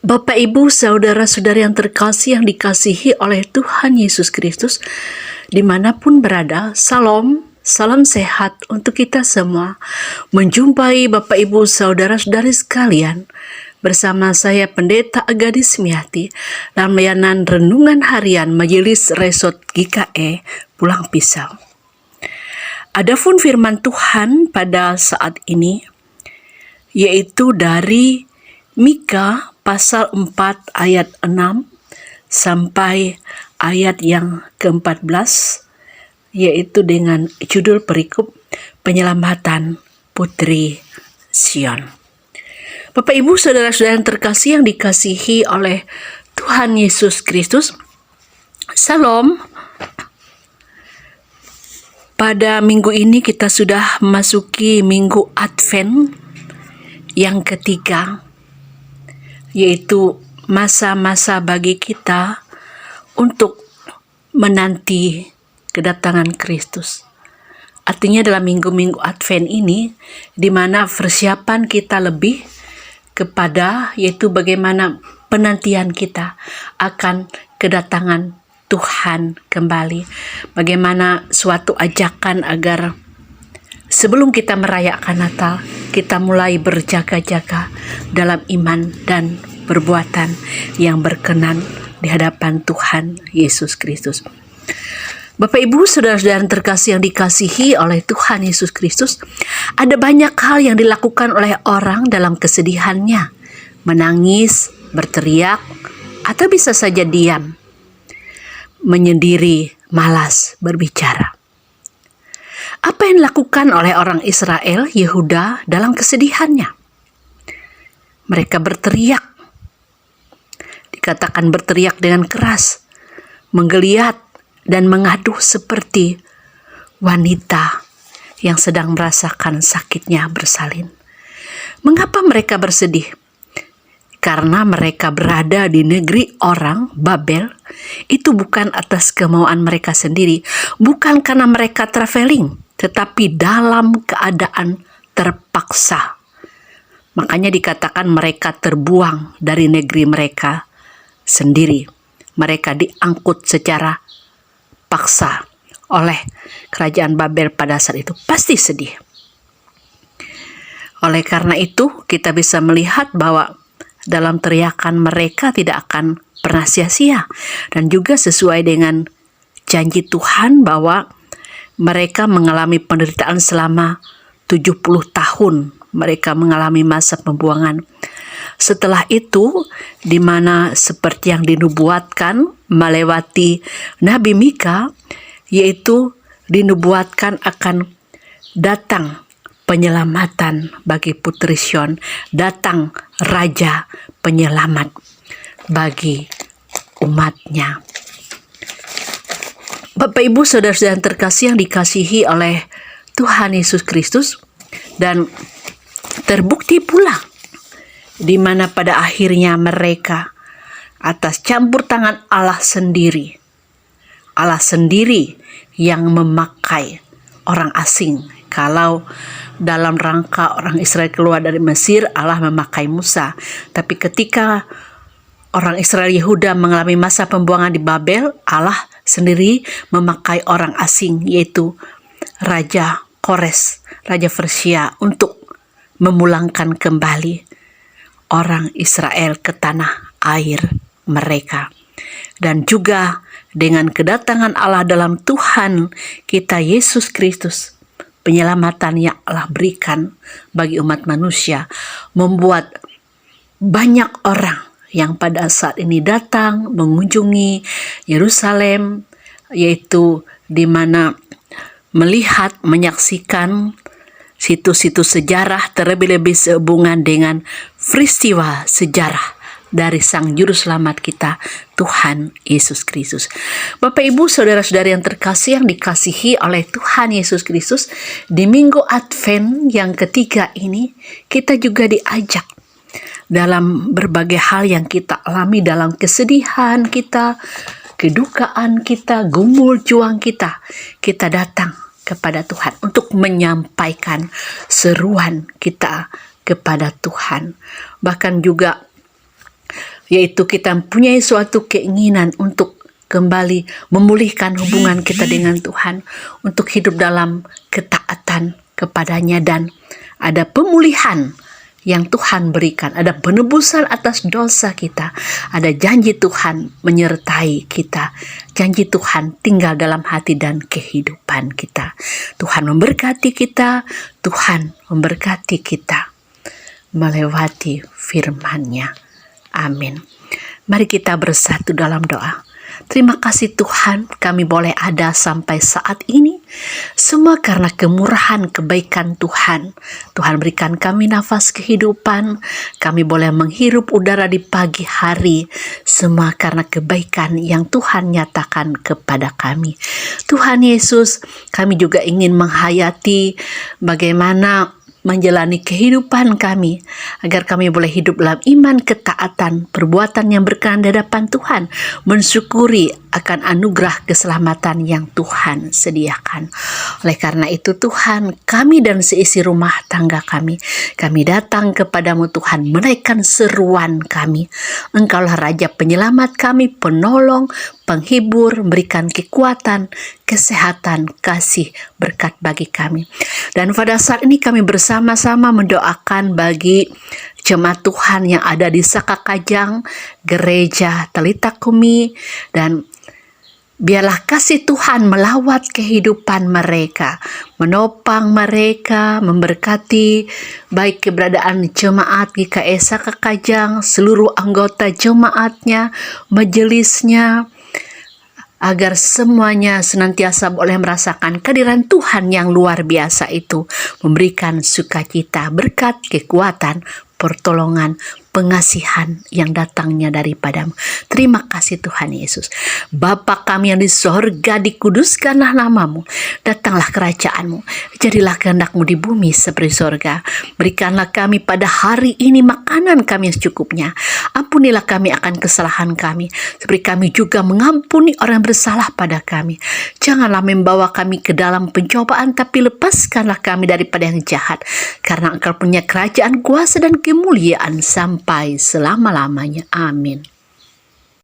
Bapak, Ibu, saudara-saudara yang terkasih yang dikasihi oleh Tuhan Yesus Kristus, dimanapun berada, salam sehat untuk kita semua. Menjumpai Bapak, Ibu, saudara-saudari sekalian, bersama saya Pendeta Agadis Miati dalam layanan Renungan Harian Majelis Resort GKE Pulang Pisau. Adapun firman Tuhan pada saat ini, yaitu dari Mika pasal 4 ayat 6 sampai ayat yang ke-14, yaitu dengan judul perikop Penyelamatan Putri Sion. Bapak, Ibu, saudara-saudara yang terkasih yang dikasihi oleh Tuhan Yesus Kristus, Salam. Pada minggu ini kita sudah memasuki minggu Advent yang ketiga, yaitu masa-masa bagi kita untuk menanti kedatangan Kristus. Artinya dalam minggu-minggu Advent ini, di mana persiapan kita lebih kepada, yaitu bagaimana penantian kita akan kedatangan Tuhan kembali. Bagaimana suatu ajakan agar sebelum kita merayakan Natal, kita mulai berjaga-jaga dalam iman dan perbuatan yang berkenan di hadapan Tuhan Yesus Kristus. Bapak, Ibu, saudara-saudara yang terkasih yang dikasihi oleh Tuhan Yesus Kristus, ada banyak hal yang dilakukan oleh orang dalam kesedihannya, menangis, berteriak, atau bisa saja diam, menyendiri, malas berbicara. Apa yang dilakukan oleh orang Israel, Yehuda dalam kesedihannya? Mereka berteriak. Dikatakan berteriak dengan keras, menggeliat dan mengaduh seperti wanita yang sedang merasakan sakitnya bersalin. Mengapa mereka bersedih? Karena mereka berada di negeri orang, Babel. Itu bukan atas kemauan mereka sendiri, bukan karena mereka traveling, tetapi dalam keadaan terpaksa. Makanya dikatakan mereka terbuang dari negeri mereka sendiri. Mereka diangkut secara paksa oleh kerajaan Babel pada saat itu. Pasti sedih. Oleh karena itu, kita bisa melihat bahwa dalam teriakan mereka tidak akan pernah sia-sia, dan juga sesuai dengan janji Tuhan bahwa mereka mengalami penderitaan selama 70 tahun. Mereka mengalami masa pembuangan. Setelah itu, di mana seperti yang dinubuatkan melewati Nabi Mika, yaitu dinubuatkan akan datang penyelamatan bagi Putri Sion, datang Raja Penyelamat bagi umatnya. Bapak, Ibu, saudara-saudara yang terkasih yang dikasihi oleh Tuhan Yesus Kristus, dan terbukti pula di mana pada akhirnya mereka atas campur tangan Allah sendiri yang memakai orang asing. Kalau dalam rangka orang Israel keluar dari Mesir, Allah memakai Musa. Tapi ketika orang Israel Yehuda mengalami masa pembuangan di Babel, Allah sendiri memakai orang asing, yaitu Raja Kores, Raja Persia, untuk memulangkan kembali orang Israel ke tanah air mereka. Dan juga dengan kedatangan Allah dalam Tuhan kita Yesus Kristus, penyelamatan yang Allah berikan bagi umat manusia, membuat banyak orang yang pada saat ini datang mengunjungi Yerusalem, yaitu di mana melihat, menyaksikan situs-situs sejarah, terlebih-lebih sehubungan dengan peristiwa sejarah dari Sang Juru Selamat kita, Tuhan Yesus Kristus. Bapak, Ibu, saudara-saudari yang terkasih yang dikasihi oleh Tuhan Yesus Kristus, di minggu Advent yang ketiga ini, kita juga diajak dalam berbagai hal yang kita alami dalam kesedihan kita, kedukaan kita, gumul juang kita. Kita datang kepada Tuhan untuk menyampaikan seruan kita kepada Tuhan. Bahkan juga yaitu kita mempunyai suatu keinginan untuk kembali memulihkan hubungan kita dengan Tuhan, untuk hidup dalam ketaatan kepadanya, dan ada pemulihan yang Tuhan berikan, ada penebusan atas dosa kita, ada janji Tuhan menyertai kita, janji Tuhan tinggal dalam hati dan kehidupan kita. Tuhan memberkati kita, Tuhan memberkati kita melewati firman-Nya. Amin. Mari kita bersatu dalam doa. Terima kasih Tuhan, kami boleh ada sampai saat ini. Semua karena kemurahan kebaikan Tuhan. Tuhan berikan kami nafas kehidupan. Kami boleh menghirup udara di pagi hari. Semua karena kebaikan yang Tuhan nyatakan kepada kami. Tuhan Yesus, kami juga ingin menghayati bagaimana menjalani kehidupan kami, agar kami boleh hidup dalam iman, ketaatan, perbuatan yang berkenan di hadapan Tuhan, mensyukuri akan anugerah keselamatan yang Tuhan sediakan. Oleh karena itu Tuhan, kami dan seisi rumah tangga kami datang kepadamu Tuhan, menaikkan seruan kami. Engkaulah Raja Penyelamat kami, penolong, penghibur, memberikan kekuatan, kesehatan, kasih, berkat bagi kami. Dan pada saat ini kami bersama-sama mendoakan bagi jemaat Tuhan yang ada di Sakakajang, Gereja Talita Kumi, dan biarlah kasih Tuhan melawat kehidupan mereka, menopang mereka, memberkati baik keberadaan jemaat GKS Sakakajang, seluruh anggota jemaatnya, majelisnya, agar semuanya senantiasa boleh merasakan kehadiran Tuhan yang luar biasa itu, memberikan sukacita, berkat, kekuatan, pertolongan, pengasihan yang datangnya daripadamu. Terima kasih Tuhan Yesus. Bapa kami yang di sorga, dikuduskanlah namamu, datanglah kerajaanmu, jadilah kehendakmu di bumi seperti sorga. Berikanlah kami pada hari ini makanan kami yang secukupnya. Ampunilah kami akan kesalahan kami, seperti kami juga mengampuni orang yang bersalah pada kami. Janganlah membawa kami ke dalam pencobaan, tapi lepaskanlah kami daripada yang jahat, karena Engkau punya kerajaan, kuasa, dan kemuliaan sampai selama-lamanya. Amin.